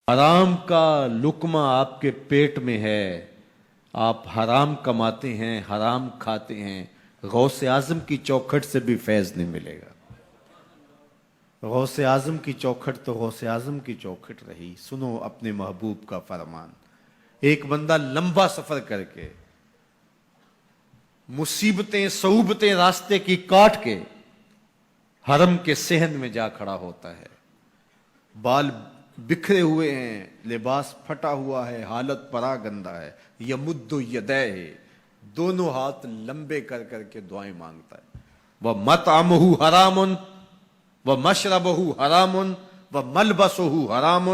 حرام کا لقمہ آپ کے پیٹ میں ہے، آپ حرام کماتے ہیں، حرام کھاتے ہیں، غوث اعظم کی چوکھٹ سے بھی فیض نہیں ملے گا۔ غوث اعظم کی چوکھٹ تو غوث اعظم کی چوکھٹ رہی۔ سنو اپنے محبوب کا فرمان۔ ایک بندہ لمبا سفر کر کے مصیبتیں صعوبتیں راستے کی کاٹ کے حرم کے صحن میں جا کھڑا ہوتا ہے، بال بکھرے ہوئے ہیں، لباس پھٹا ہوا ہے، حالت پرا گندہ ہے، یمد یدیہ، دونوں ہاتھ لمبے کر کر کے دعائیں مانگتا ہے۔ وَمَطْعَمُهُ حَرَامٌ وَمَشْرَبُهُ حَرَامٌ وَمَلْبَسُهُ حَرَامٌ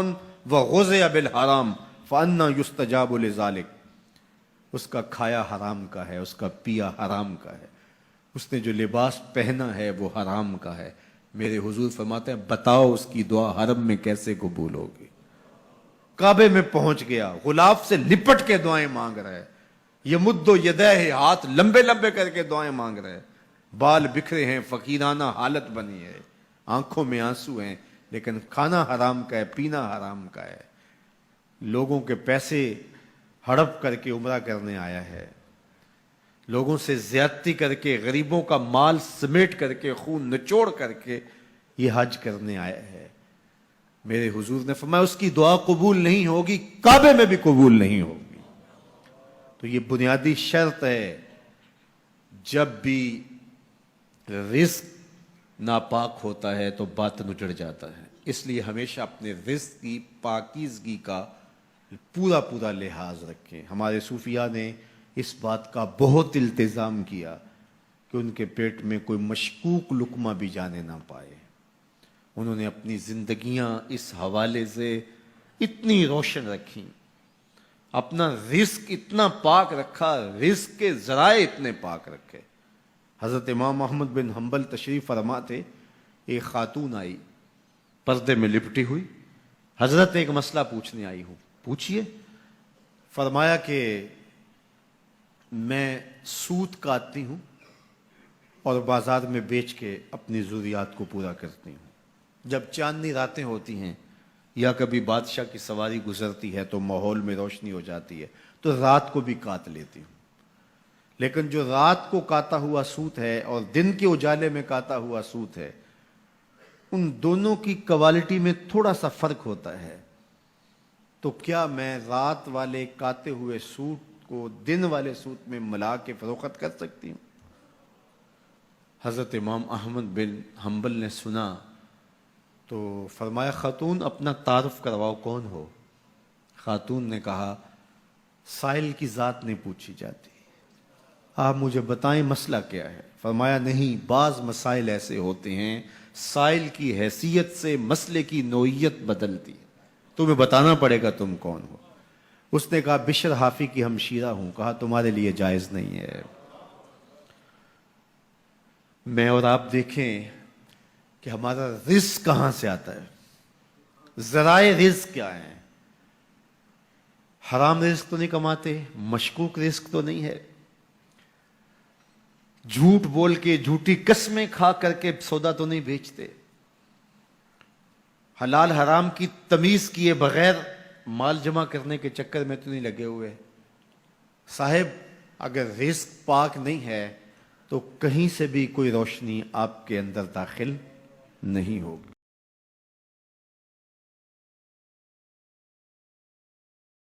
وَغُذِيَ بِالْحَرَامِ فَأَنَّىٰ يُسْتَجَابُ لِذَٰلِكَ۔ اس کا کھایا حرام کا ہے، اس کا پیا حرام کا ہے، اس نے جو لباس پہنا ہے وہ حرام کا ہے۔ میرے حضور فرماتے ہیں بتاؤ اس کی دعا حرم میں کیسے قبول ہوگی؟ کعبے میں پہنچ گیا، غلاف سے لپٹ کے دعائیں مانگ رہا ہے، یمد یدیہ، ہاتھ لمبے لمبے کر کے دعائیں مانگ رہے ہیں، بال بکھرے ہیں، فقیرانہ حالت بنی ہے، آنکھوں میں آنسو ہیں، لیکن کھانا حرام کا ہے، پینا حرام کا ہے، لوگوں کے پیسے ہڑپ کر کے عمرہ کرنے آیا ہے، لوگوں سے زیادتی کر کے، غریبوں کا مال سمیٹ کر کے، خون نچوڑ کر کے یہ حج کرنے آیا ہے۔ میرے حضور نے فرمایا اس کی دعا قبول نہیں ہوگی، کعبے میں بھی قبول نہیں ہوگی۔ تو یہ بنیادی شرط ہے، جب بھی رزق ناپاک ہوتا ہے تو باطن اجڑ جاتا ہے۔ اس لیے ہمیشہ اپنے رزق کی پاکیزگی کا پورا لحاظ رکھیں۔ ہمارے صوفیاء نے اس بات کا بہت التزام کیا کہ ان کے پیٹ میں کوئی مشکوک لقمہ بھی جانے نہ پائے۔ انہوں نے اپنی زندگیاں اس حوالے سے اتنی روشن رکھیں، اپنا رزق اتنا پاک رکھا، رزق کے ذرائع اتنے پاک رکھے۔ حضرت امام احمد بن حنبل تشریف فرما تھے، ایک خاتون آئی پردے میں لپٹی ہوئی، حضرت ایک مسئلہ پوچھنے آئی ہوں، پوچھئے۔ فرمایا کہ میں سوت کاٹتی ہوں اور بازار میں بیچ کے اپنی ضروریات کو پورا کرتی ہوں۔ جب چاندنی راتیں ہوتی ہیں یا کبھی بادشاہ کی سواری گزرتی ہے تو ماحول میں روشنی ہو جاتی ہے، تو رات کو بھی کاٹ لیتی ہوں، لیکن جو رات کو کاتا ہوا سوت ہے اور دن کے اجالے میں کاتا ہوا سوت ہے، ان دونوں کی کوالٹی میں تھوڑا سا فرق ہوتا ہے۔ تو کیا میں رات والے کاتے ہوئے سوٹ کو دن والے سوٹ میں ملا کے فروخت کر سکتی ہوں؟ حضرت امام احمد بن حنبل نے سنا تو فرمایا خاتون اپنا تعارف کرواؤ، کون ہو؟ خاتون نے کہا سائل کی ذات نہیں پوچھی جاتی، آپ مجھے بتائیں مسئلہ کیا ہے؟ فرمایا نہیں، بعض مسائل ایسے ہوتے ہیں سائل کی حیثیت سے مسئلے کی نوعیت بدلتی ہے، تمہیں بتانا پڑے گا تم کون ہو۔ اس نے کہا بشر حافی کی ہمشیرہ ہوں۔ کہا تمہارے لیے جائز نہیں ہے۔ میں اور آپ دیکھیں کہ ہمارا رزق کہاں سے آتا ہے، ذرائع رزق کیا ہیں؟ حرام رزق تو نہیں کماتے، مشکوک رزق تو نہیں ہے، جھوٹ بول کے جھوٹی قسمیں کھا کر کے سودا تو نہیں بیچتے، حلال حرام کی تمیز کیے بغیر مال جمع کرنے کے چکر میں تو نہیں لگے ہوئے۔ صاحب اگر رزق پاک نہیں ہے تو کہیں سے بھی کوئی روشنی آپ کے اندر داخل نہیں ہوگی۔